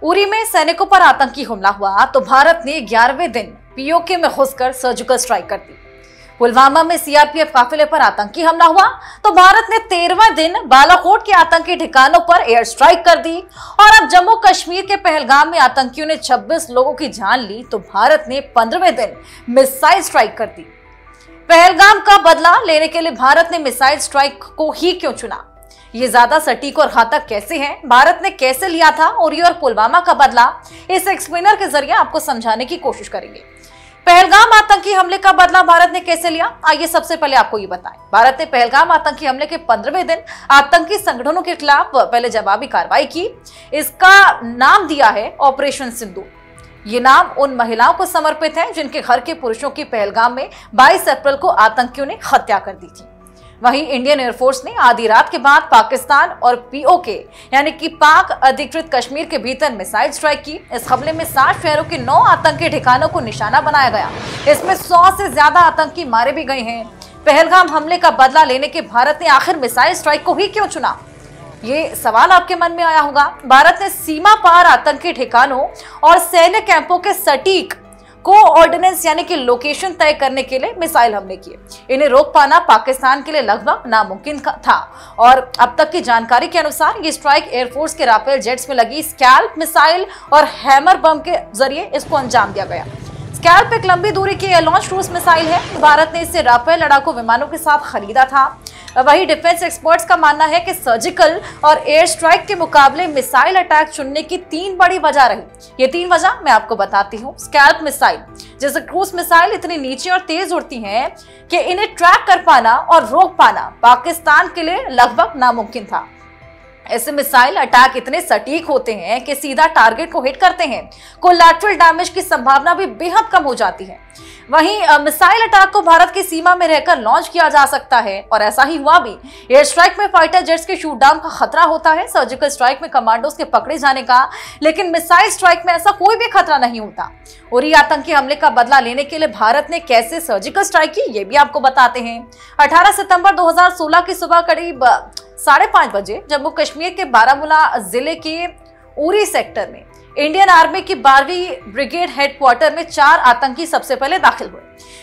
उरी में सैनिकों पर आतंकी हमला हुआ तो भारत ने 11वें दिन पीओके में घुसकर सर्जिकल स्ट्राइक कर दी। पुलवामा में सीआरपीएफ काफिले पर आतंकी हमला हुआ तो भारत ने 13वें दिन बालाकोट के आतंकी ठिकानों पर एयर स्ट्राइक कर दी। और अब जम्मू कश्मीर के पहलगाम में आतंकियों ने 26 लोगों की जान ली तो भारत ने 15वें दिन मिसाइल स्ट्राइक कर दी। पहलगाम का बदला लेने के लिए भारत ने मिसाइल स्ट्राइक को ही क्यों चुना? ये ज्यादा सटीक और घातक कैसे है? भारत ने कैसे लिया था उरी और पुलवामा का बदला? इस एक्सप्लेनर के जरिए आपको समझाने की कोशिश करेंगे। पहलगाम आतंकी हमले का बदला भारत ने कैसे लिया, आइए सबसे पहले आपको ये बताएं। भारत ने पहलगाम आतंकी हमले के 15वें दिन आतंकी संगठनों के खिलाफ पहले जवाबी कार्रवाई की। इसका नाम दिया है ऑपरेशन सिंदूर। ये नाम उन महिलाओं को समर्पित है जिनके घर के पुरुषों की पहलगाम में 22 अप्रैल को आतंकियों ने हत्या कर दी थी। वहीं इंडियन एयरफोर्स ने आधी रात के बाद पाकिस्तान और पीओके यानी कि पाक अधिकृत कश्मीर के भीतर मिसाइल स्ट्राइक की। इस हमले में 7 शहरों के 9 आतंकी ठिकानों को निशाना बनाया गया। इसमें 100 से ज्यादा आतंकी मारे भी गए हैं। पहलगाम हमले का बदला लेने के भारत ने आखिर मिसाइल स्ट्राइक को ही क्यों चुना? ये सवाल आपके मन में आया होगा। भारत ने सीमा पार आतंकी ठिकानों और सैन्य कैंपों के सटीक कोऑर्डिनेट्स यानी कि लोकेशन तय करने के लिए मिसाइल हमले किए। इन्हें रोक पाना पाकिस्तान के लिए लगभग नामुमकिन था और अब तक की जानकारी के अनुसार ये स्ट्राइक एयरफोर्स के राफेल जेट्स में लगी स्कैल्प मिसाइल और हैमर बम के जरिए इसको अंजाम दिया गया। स्कैल्प एक लंबी दूरी की एयर लॉन्च क्रूज मिसाइल है। भारत ने इसे राफेल लड़ाकू विमानों के साथ खरीदा था। वही डिफेंस एक्सपर्ट्स का मानना है कि सर्जिकल और एयर स्ट्राइक के मुकाबले मिसाइल अटैक चुनने की 3 बड़ी वजह रही। ये 3 वजह मैं आपको बताती हूँ। स्कैल्प मिसाइल, जैसे क्रूज मिसाइल इतनी नीचे और तेज उड़ती हैं कि इन्हें ट्रैक कर पाना और रोक पाना पाकिस्तान के लिए लगभग नामुमकिन था। ऐसे मिसाइल अटैक इतने सटीक होते हैं कि सीधा टारगेट को हिट करते हैं। कोलैटरल डैमेज की संभावना भी बेहद कम हो जाती है। वहीं मिसाइल अटैक को भारत की सीमा में रहकर लॉन्च किया जा सकता है और ऐसा ही हुआ भी। एयर स्ट्राइक में फाइटर जेट्स के शूट डाउन का खतरा होता है, सर्जिकल स्ट्राइक में कमांडोज के पकड़े जाने का, लेकिन मिसाइल स्ट्राइक में ऐसा कोई भी खतरा नहीं होता। उरी आतंकी हमले का बदला लेने के लिए भारत ने कैसे सर्जिकल स्ट्राइक की, ये भी आपको बताते हैं। 18 सितंबर 2016 की सुबह करीब 5:30 बजे जम्मू कश्मीर के बारामूला जिले के उरी सेक्टर में इंडियन आर्मी की 12वीं ब्रिगेड हेडक्वार्टर में 4 आतंकी सबसे पहले दाखिल हुए।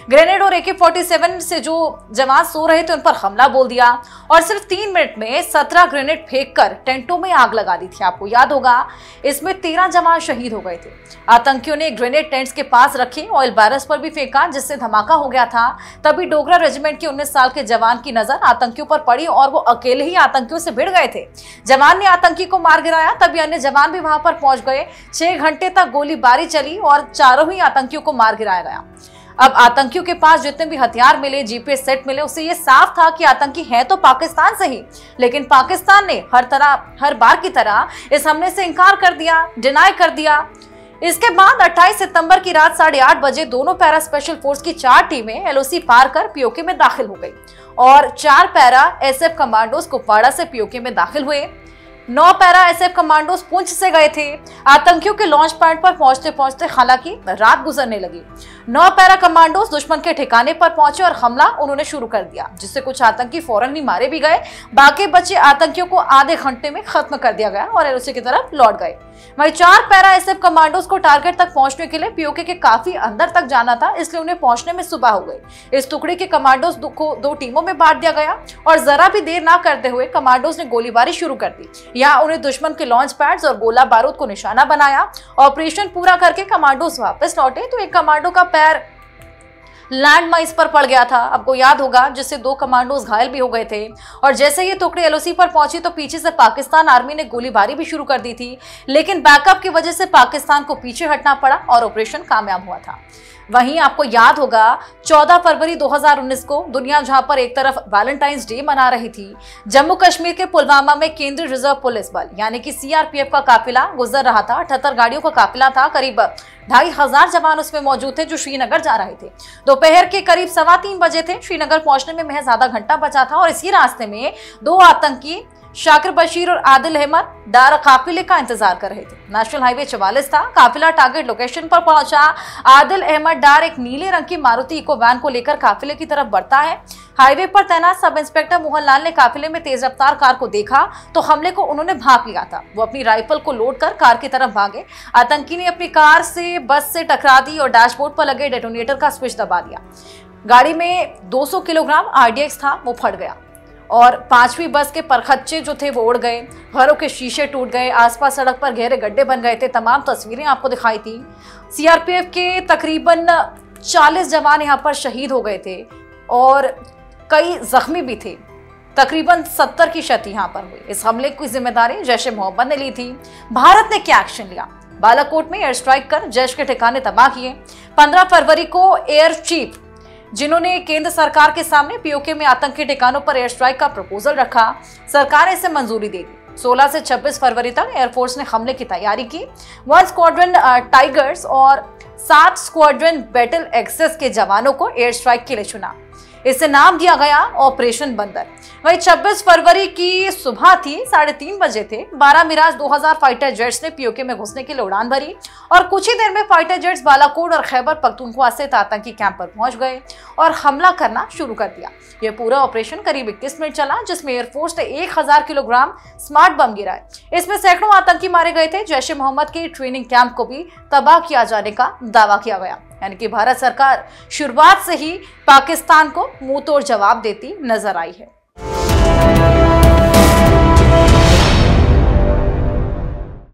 ग्रेनेड और AK-47 से जो जवान सो रहे थे उन पर हमला बोल दिया और सिर्फ 3 मिनट में 17 ग्रेनेड फेंककर टेंटों में आग लगा दी थी। आपको याद होगा इसमें 13 जवान शहीद हो गए थे। आतंकियों ने ग्रेनेड टेंट्स के पास रखे, ऑयल बैरल्स पर भी फेंका जिससे धमाका हो गया था। तभी डोगरा रेजिमेंट के 19 साल के जवान की नजर आतंकियों पर पड़ी और वो अकेले ही आतंकियों से भिड़ गए थे। जवान ने आतंकी को मार गिराया, तभी अन्य जवान भी वहां पर पहुंच गए। 6 घंटे तक गोलीबारी चली और चारों ही आतंकियों को मार गिराया गया। अब आतंकियों के पास जितने भी हथियार मिले, जीपीएस सेट मिले, उससे ये साफ था कि आतंकी हैं तो पाकिस्तान से ही, लेकिन पाकिस्तान ने हर बार की तरह इस हमले से इनकार कर दिया, डिनाई कर दिया। इसके बाद 28 सितंबर की रात 8:30 बजे दोनों पैरा स्पेशल फोर्स की 4 टीमें एलओसी पार कर पीओके में दाखिल हो गई और 4 पैरा एसएफ कमांडोज कुपवाड़ा से पीओके में दाखिल हुए। 9 पैरा एसएफ कमांडोज पुंछ से गए थे। आतंकियों के लॉन्च पॉइंट पर पहुंचते पहुंचते हालांकि रात गुजरने लगी। 9 पैरा कमांडोज दुश्मन के ठिकाने पर पहुंचे और हमला उन्होंने शुरू कर दिया, जिससे कुछ आतंकी फौरन ही मारे भी गए। बाकी बचे आतंकियों को आधे घंटे में खत्म कर दिया गया और एलओसी की तरफ लौट गए। वहीं 4 पैरा एसएफ कमांडोज को टारगेट तक पहुंचने के लिए पीओके के काफी अंदर तक जाना था, इसलिए उन्हें पहुंचने में सुबह हो गई। इस टुकड़ी के कमांडोज को 2 टीमों में बांट दिया गया और जरा भी देर ना करते हुए कमांडोज ने गोलीबारी शुरू कर दी। यहाँ उन्हें दुश्मन के लॉन्च पैड्स और गोला बारूद को निशाना बनाया। ऑपरेशन पूरा करके कमांडोज वापस लौटे तो एक कमांडो का पैर लैंड माइंस पर पड़ गया था, आपको याद होगा, जिससे 2 कमांडोज घायल भी हो गए थे। और जैसे ये टुकड़ी एलओसी पर पहुंची तो पीछे से पाकिस्तान आर्मी ने गोलीबारी भी शुरू कर दी थी, लेकिन बैकअप की वजह से पाकिस्तान को पीछे हटना पड़ा और ऑपरेशन कामयाब हुआ था। वहीं आपको याद होगा 14 फरवरी 2019 को दुनिया जहां पर एक तरफ वैलेंटाइंस डे मना रही थी, जम्मू कश्मीर के पुलवामा में केंद्रीय रिजर्व पुलिस बल यानी कि सीआरपीएफ का काफिला गुजर रहा था। 78 गाड़ियों का काफिला था, करीब 2500 जवान उसमें मौजूद थे जो श्रीनगर जा रहे थे। दोपहर के करीब 3:15 बजे थे। श्रीनगर पहुंचने में महज आधा घंटा बचा था और इसी रास्ते में 2 आतंकी शाकिर बशीर और आदिल अहमद डार काफिले का इंतजार कर रहे थे। नेशनल हाईवे 44 था। काफिला टारगेट लोकेशन पर पहुंचा। आदिल अहमद डार एक नीले रंग की मारुति इको वैन को लेकर काफिले की तरफ बढ़ता है। हाईवे पर तैनात सब इंस्पेक्टर मोहनलाल ने काफिले में तेज रफ्तार कार को देखा तो हमले को उन्होंने भांप लिया था। वो अपनी राइफल को लोड कर कार की तरफ भागे। आतंकी ने अपनी कार से बस से टकरा दी और डैशबोर्ड पर लगे डेटोनेटर का स्विच दबा दिया। गाड़ी में 200 किलोग्राम RDX था, वो फट गया और 5वीं बस के परखच्चे जो थे वो उड़ गए। घरों के शीशे टूट गए। आसपास सड़क पर गहरे गड्ढे बन गए थे। तमाम तस्वीरें आपको दिखाई थी। CRPF के तकरीबन 40 जवान यहाँ पर शहीद हो गए थे और कई जख्मी भी थे। तकरीबन 70 की क्षति यहाँ पर हुई। इस हमले की जिम्मेदारी जैश ए मोहम्मद ने ली थी। भारत ने क्या एक्शन लिया? बालाकोट में एयर स्ट्राइक कर जैश के ठिकाने तबाह किए। 15 फरवरी को एयर चीफ जिन्होंने केंद्र सरकार के सामने POK में आतंकी ठिकानों पर एयर स्ट्राइक का प्रपोजल रखा, सरकार ने इसे मंजूरी दे दी। 16 से 26 फरवरी तक एयरफोर्स ने हमले की तैयारी की। 1 स्क्वाड्रन टाइगर्स और 7 स्क्वाड्रन बैटल एक्सेस के जवानों को एयर स्ट्राइक के लिए चुना। इसे नाम दिया गया ऑपरेशन बंदर। वही 26 फरवरी की सुबह थी, 3:30 बजे थे। 12 मिराज 2000 फाइटर जेट्स ने POK में घुसने के लिए उड़ान भरी और कुछ ही देर में फाइटर जेट्स बालाकोट और खैबर पख्तूनख्वा से आतंकी कैंप पर पहुंच गए और हमला करना शुरू कर दिया। यह पूरा ऑपरेशन करीब 21 मिनट चला, जिसमें एयरफोर्स ने 1000 किलोग्राम स्मार्ट बम गिराए। इसमें सैकड़ों आतंकी मारे गए थे। जैश ए मोहम्मद के ट्रेनिंग कैंप को भी तबाह किया जाने का दावा किया गया। यानी कि भारत सरकार शुरुआत से ही पाकिस्तान को मुंह तोड़ जवाब देती नजर आई है।